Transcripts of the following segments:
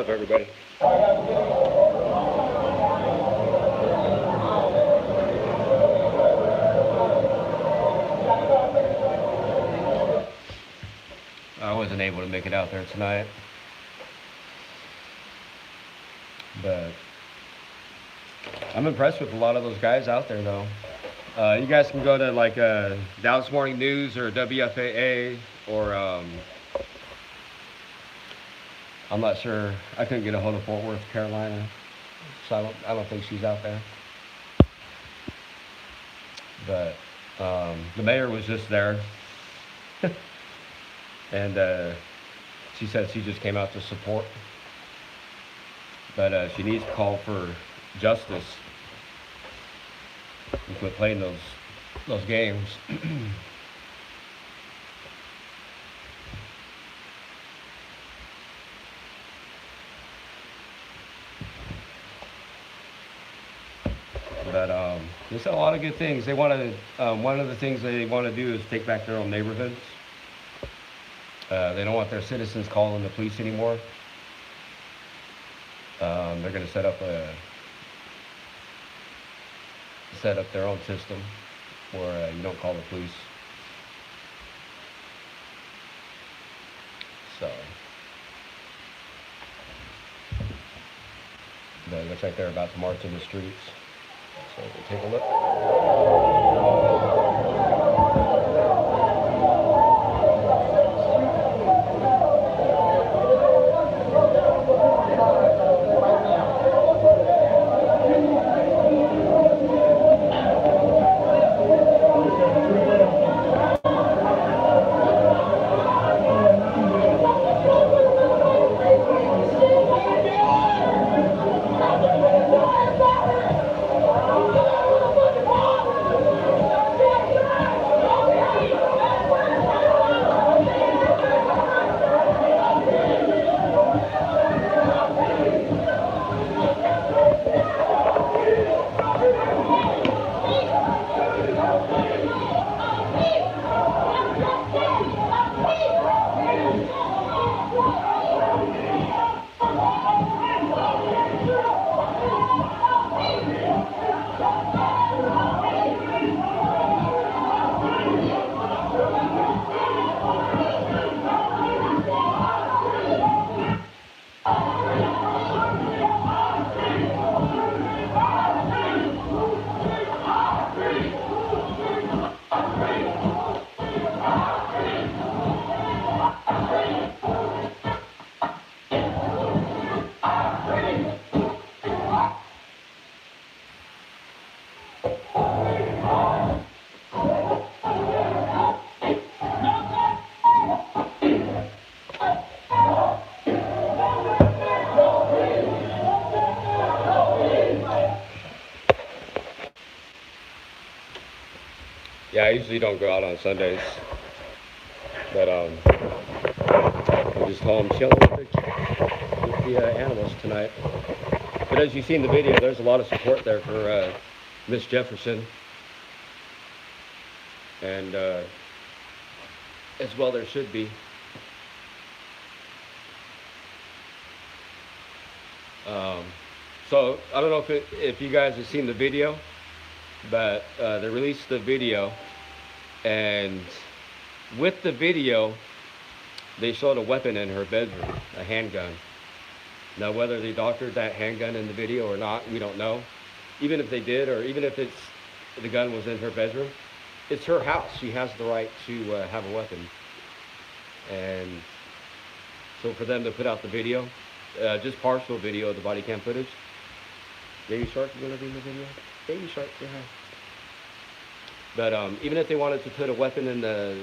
up, everybody? I wasn't able to make it out there tonight, but I'm impressed with a lot of those guys out there, though. You guys can go to like Dallas Morning News or WFAA or I'm not sure. I couldn't get a hold of Fort Worth, Carolina, so I don't think she's out there. But the mayor was just there, and she said she just came out to support. But she needs to call for justice and quit playing those games. But there's a lot of good things. They want to. One of the things they want to do is take back their own neighborhoods. They don't want their citizens calling the police anymore. They're going to set up their own system where you don't call the police. So, but it looks like they're about to march in the streets. So we'll take a look. Yeah, I usually don't go out on Sundays, but I'm just home chilling with the animals tonight. But as you see in the video, there's a lot of support there for Miss Jefferson, and as well there should be. So I don't know if you guys have seen the video, but they released the video, and with the video they showed a weapon in her bedroom, a handgun. Now whether they doctored that handgun in the video or not, we don't know. Even if they did, or even if the gun was in her bedroom, it's her house. She has the right to have a weapon. And so for them to put out the video, just partial video of the body cam footage. Baby Shark, you gonna be in the video? Baby Shark, say hi. But even if they wanted to put a weapon in the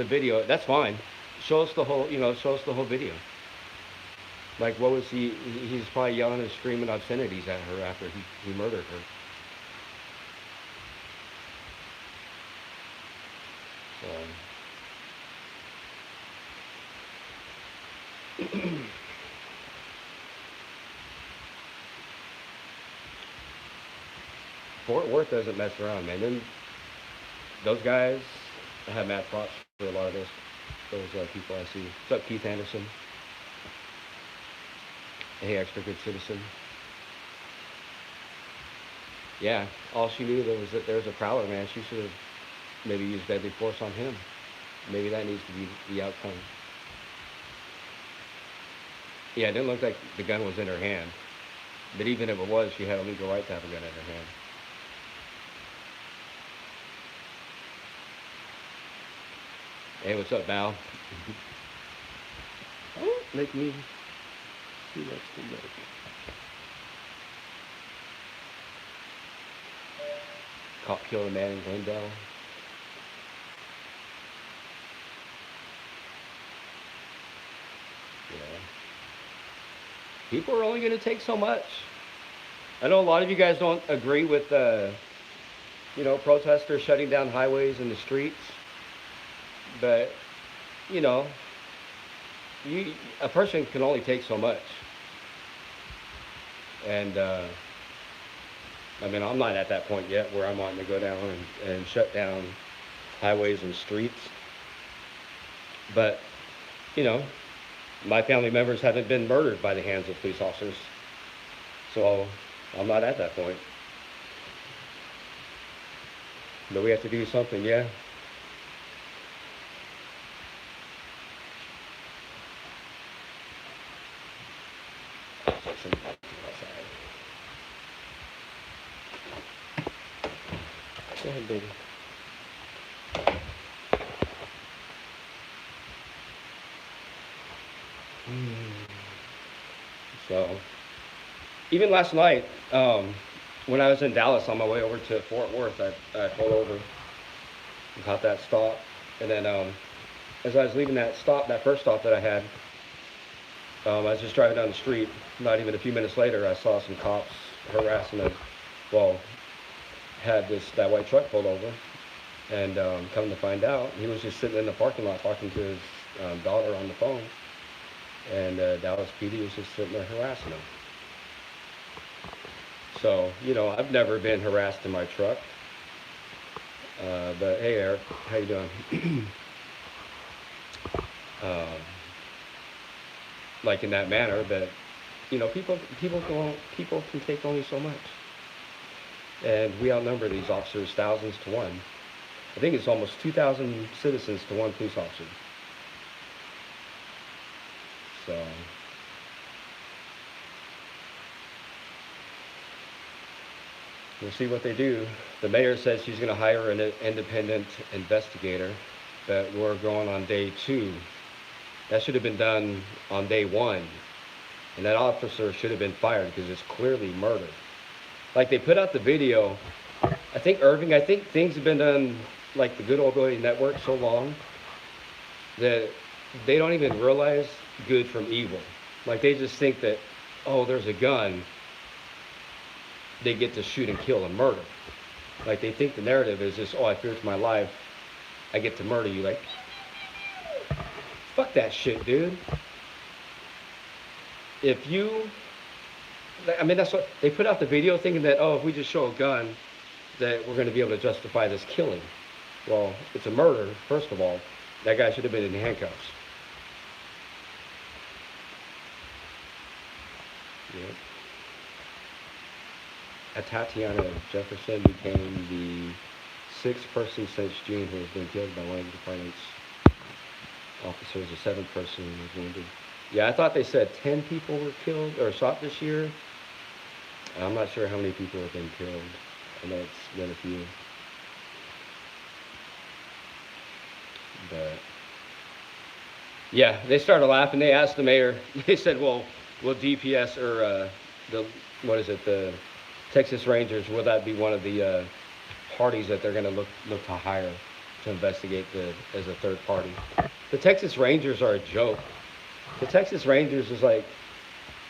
video, that's fine. Show us the whole, show us the whole video. Like, what was he's probably yelling and screaming obscenities at her after he murdered her. So. Fort Worth doesn't mess around, man. Then those guys have mad props for a lot of this. those people I see. What's up, Keith Anderson? Hey, extra good citizen. Yeah, all she knew was that there's a prowler, man. She should have maybe used deadly force on him. Maybe that needs to be the outcome. Yeah, it didn't look like the gun was in her hand. But even if it was, she had a legal right to have a gun in her hand. Hey, what's up, Val? Oh, make me see what's the look. Cop killed a man in Glendale. Yeah. People are only going to take so much. I know a lot of you guys don't agree with, protesters shutting down highways and the streets, but, you know, a person can only take so much. And, I mean, I'm not at that point yet where I'm wanting to go down and shut down highways and streets. But, you know, my family members haven't been murdered by the hands of police officers. So I'm not at that point. But we have to do something, yeah. Go ahead, baby. So, even last night, when I was in Dallas on my way over to Fort Worth, I pulled over and caught that stop. And then as I was leaving that first stop that I had, I was just driving down the street. Not even a few minutes later, I saw some cops harassing had that white truck pulled over. And come to find out, he was just sitting in the parking lot talking to his daughter on the phone. And Dallas PD was just sitting there harassing him. So, I've never been harassed in my truck. But hey, Eric, how you doing? Like in that manner, but people can take only so much, and we outnumber these officers thousands to one. I think it's almost 2,000 citizens to one police officer. So. We'll see what they do. The mayor says she's going to hire an independent investigator, but we're going on day 2. That should have been done on day 1. And that officer should have been fired because it's clearly murder. Like they put out the video. I think things have been done like the good old boy network so long that they don't even realize good from evil. Like they just think that, oh, there's a gun, they get to shoot and kill and murder. Like they think the narrative is just, oh, I fear for my life, I get to murder you. Like, fuck that shit, dude. That's what they put out the video thinking that, oh, if we just show a gun, that we're going to be able to justify this killing. Well, it's a murder, first of all. That guy should have been in handcuffs. Yep. Atatiana Jefferson became the 6th person since June who has been killed by one of the department's officers. The 7th person was wounded. Yeah, I thought they said 10 people were killed or shot this year. I'm not sure how many people have been killed. I know it's been a few. But yeah, they started laughing. They asked the mayor. They said, "Well, will DPS or the Texas Rangers, will that be one of the parties that they're going to look to hire to investigate as a third party?" The Texas Rangers are a joke. The Texas Rangers is like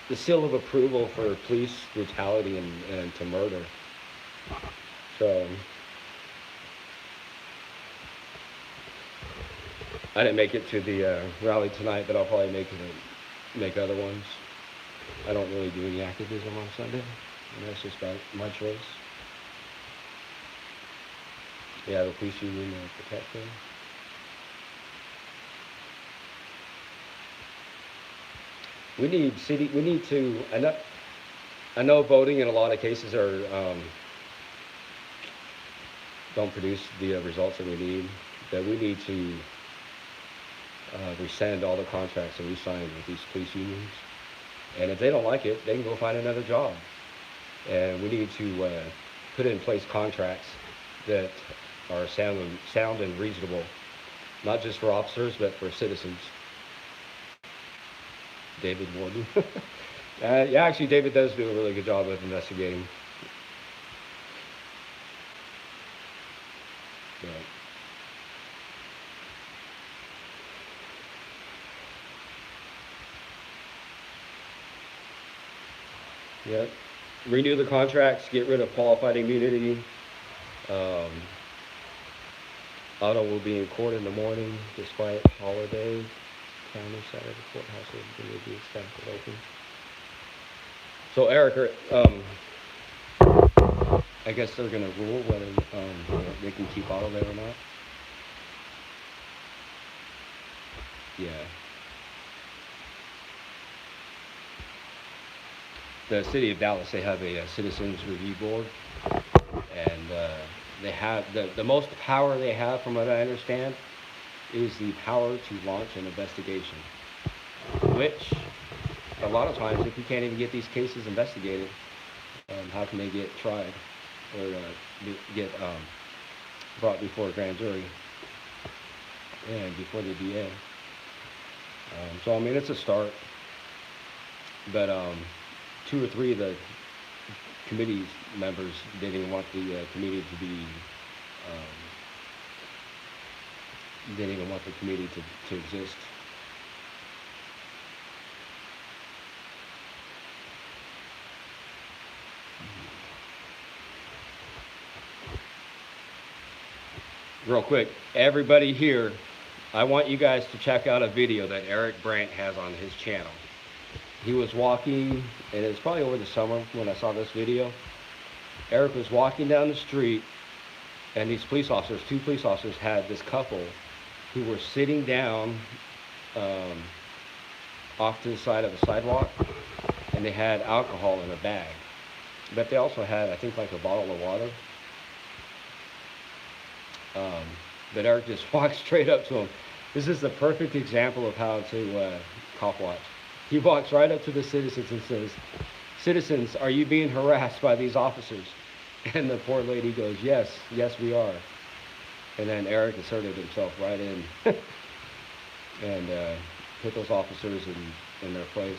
the seal of approval for police brutality and to murder. So I didn't make it to the rally tonight, but I'll probably make other ones. I don't really do any activism on Sunday, and that's just my choice. Yeah, the police union will protect them. We need to, I know voting in a lot of cases don't produce the results that we need, but we need to rescind all the contracts that we signed with these police unions. And if they don't like it, they can go find another job. And we need to put in place contracts that are sound and reasonable, not just for officers, but for citizens. David Warden. Yeah, actually, David does do a really good job of investigating. Yeah. Yeah. Renew the contracts, get rid of qualified immunity. Um, Otto will be in court in the morning despite holiday. County side of the courthouse will be expected open. So Eric, I guess they're going to rule whether they can keep Otto there or not. Yeah. The city of Dallas, they have a citizens review board, and they have the most power they have, from what I understand, is the power to launch an investigation, which a lot of times, if you can't even get these cases investigated, how can they get tried or get brought before a grand jury and before the DA? So I mean, it's a start, but 2 or 3 of the committee members didn't want the committee to be, didn't even want the committee to exist. Real quick, everybody here, I want you guys to check out a video that Eric Brandt has on his channel. He was walking, and it was probably over the summer when I saw this video. Eric was walking down the street, and these police officers, 2 police officers, had this couple who were sitting down off to the side of the sidewalk, and they had alcohol in a bag. But they also had, I think, like a bottle of water. But Eric just walked straight up to him. This is the perfect example of how to cop watch. He walks right up to the citizens and says, "Citizens, are you being harassed by these officers?" And the poor lady goes, yes, we are. And then Eric inserted himself right in and put those officers in their place.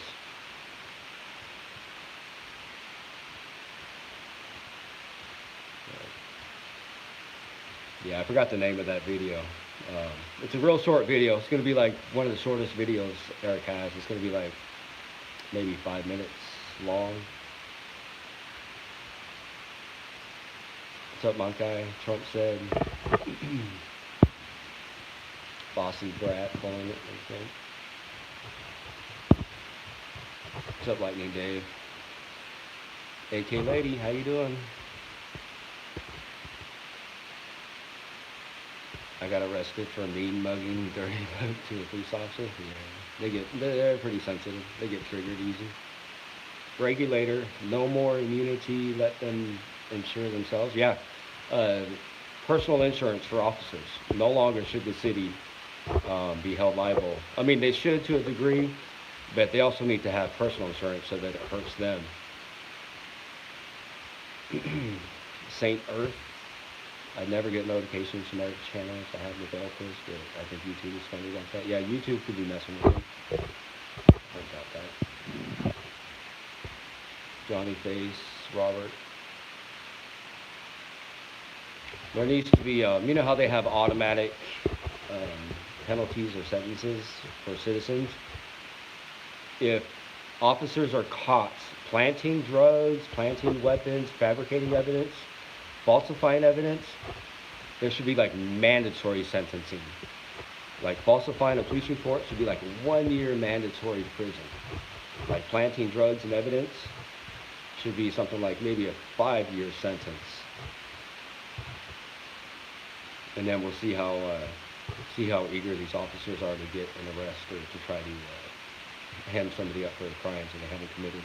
Yeah, I forgot the name of that video. It's a real short video. It's going to be like one of the shortest videos Eric has. It's going to be like maybe 5 minutes long. What's up, my guy? Trump said. Bossy brat calling it. What's up, Lightning Dave? AK Lady, how you doing? I got arrested for mean mugging dirty look to a police officer. Yeah, they're pretty sensitive. They get triggered easy. Regulator, no more immunity. Let them insure themselves. Yeah, personal insurance for officers. No longer should the city be held liable. I mean, they should to a degree, but they also need to have personal insurance so that it hurts them. Saint Earth. I never get notifications from their channels. I have the bell push, but I think YouTube is funny like that. Yeah, YouTube could be messing with me. Heard about that. Johnny Face, Robert. There needs to be, you know how they have automatic penalties or sentences for citizens? If officers are caught planting drugs, planting weapons, fabricating evidence, falsifying evidence, there should be like mandatory sentencing. Like falsifying a police report should be like 1 year mandatory prison. Like planting drugs and evidence should be something like maybe a 5-year sentence. And then we'll see how eager these officers are to get an arrest or to try to hand somebody up for crimes that they haven't committed.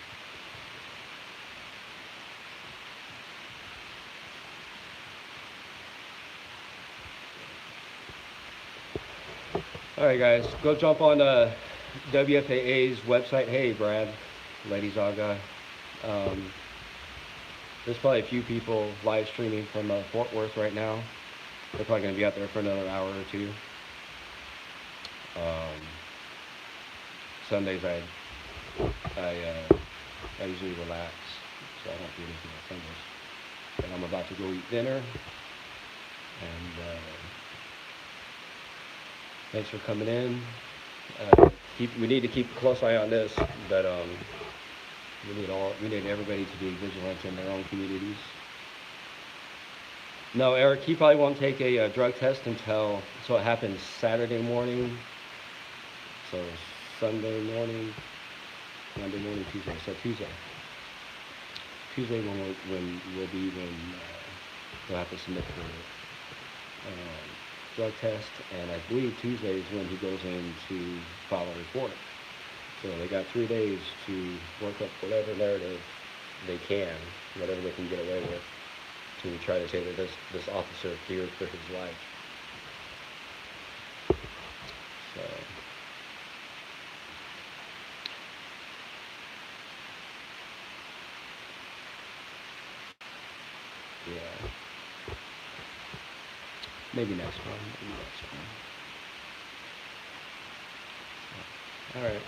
All right, guys, go jump on WFAA's website. Hey, Brad, Lady Zaga. There's probably a few people live streaming from Fort Worth right now. They're probably going to be out there for another hour or two. Sundays, I usually relax, so I don't do anything on Sundays. And I'm about to go eat dinner. And thanks for coming in. We need to keep a close eye on this, but we need everybody to be vigilant in their own communities. No, Eric, he probably won't take a drug test so it happens Saturday morning. So Sunday morning, Monday morning, Tuesday. So Tuesday when they'll have to submit for drug test, and I believe Tuesday is when he goes in to file a report. So they got 3 days to work up whatever narrative they can, whatever they can get away with, to try to say that this officer feared for his life. So yeah, maybe next one. All right.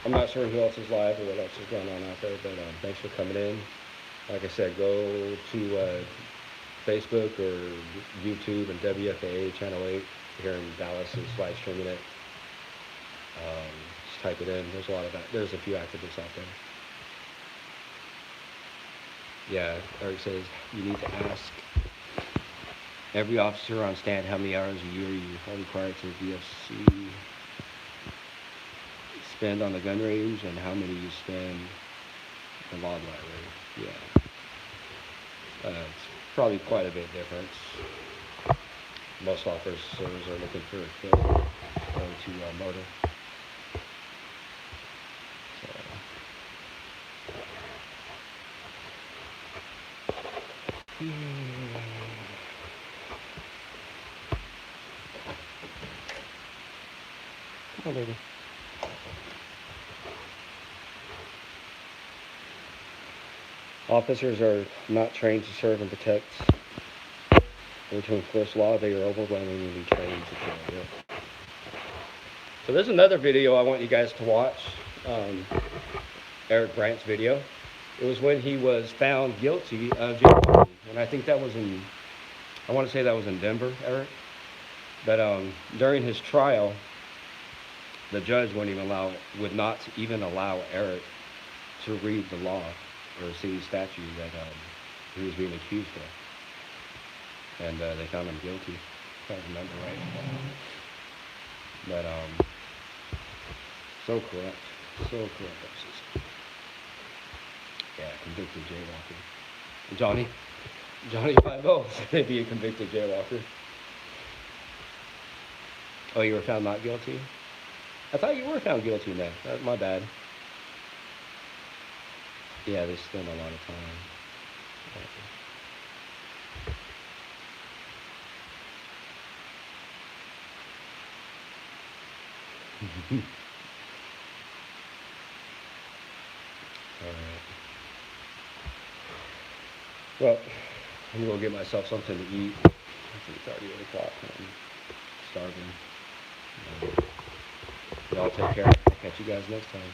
I'm not sure who else is live or what else is going on out there, but thanks for coming in. Like I said, go to Facebook or YouTube, and WFAA Channel 8 here in Dallas is live streaming it. Just type it in. There's a few activists out there. Yeah, Eric says you need to ask every officer on stand how many hours a year you are required to VFC spend on the gun range and how many you spend in law library. Yeah. It's probably quite a bit difference. Most officers are looking for a kill going to murder. So. Come on, baby. Officers are not trained to serve and protect or to enforce law. They are overwhelmingly trained to kill. Yeah. So there's another video I want you guys to watch. Eric Brandt's video. It was when he was found guilty of jaywalking, and I think I want to say that was in Denver, Eric. But during his trial, the judge would not even allow Eric to read the law or see the statute that he was being accused of. And they found him guilty, if I remember right. But so corrupt. Yeah, convicted jaywalker. Johnny 5-0 said he'd be a convicted jaywalker. Oh, you were found not guilty? I thought you were found guilty in that. My bad. Yeah, they spend a lot of time. All right. Well, I'm going to get myself something to eat. I think it's already 8 o'clock. I'm starving. Y'all take care. I'll catch you guys next time.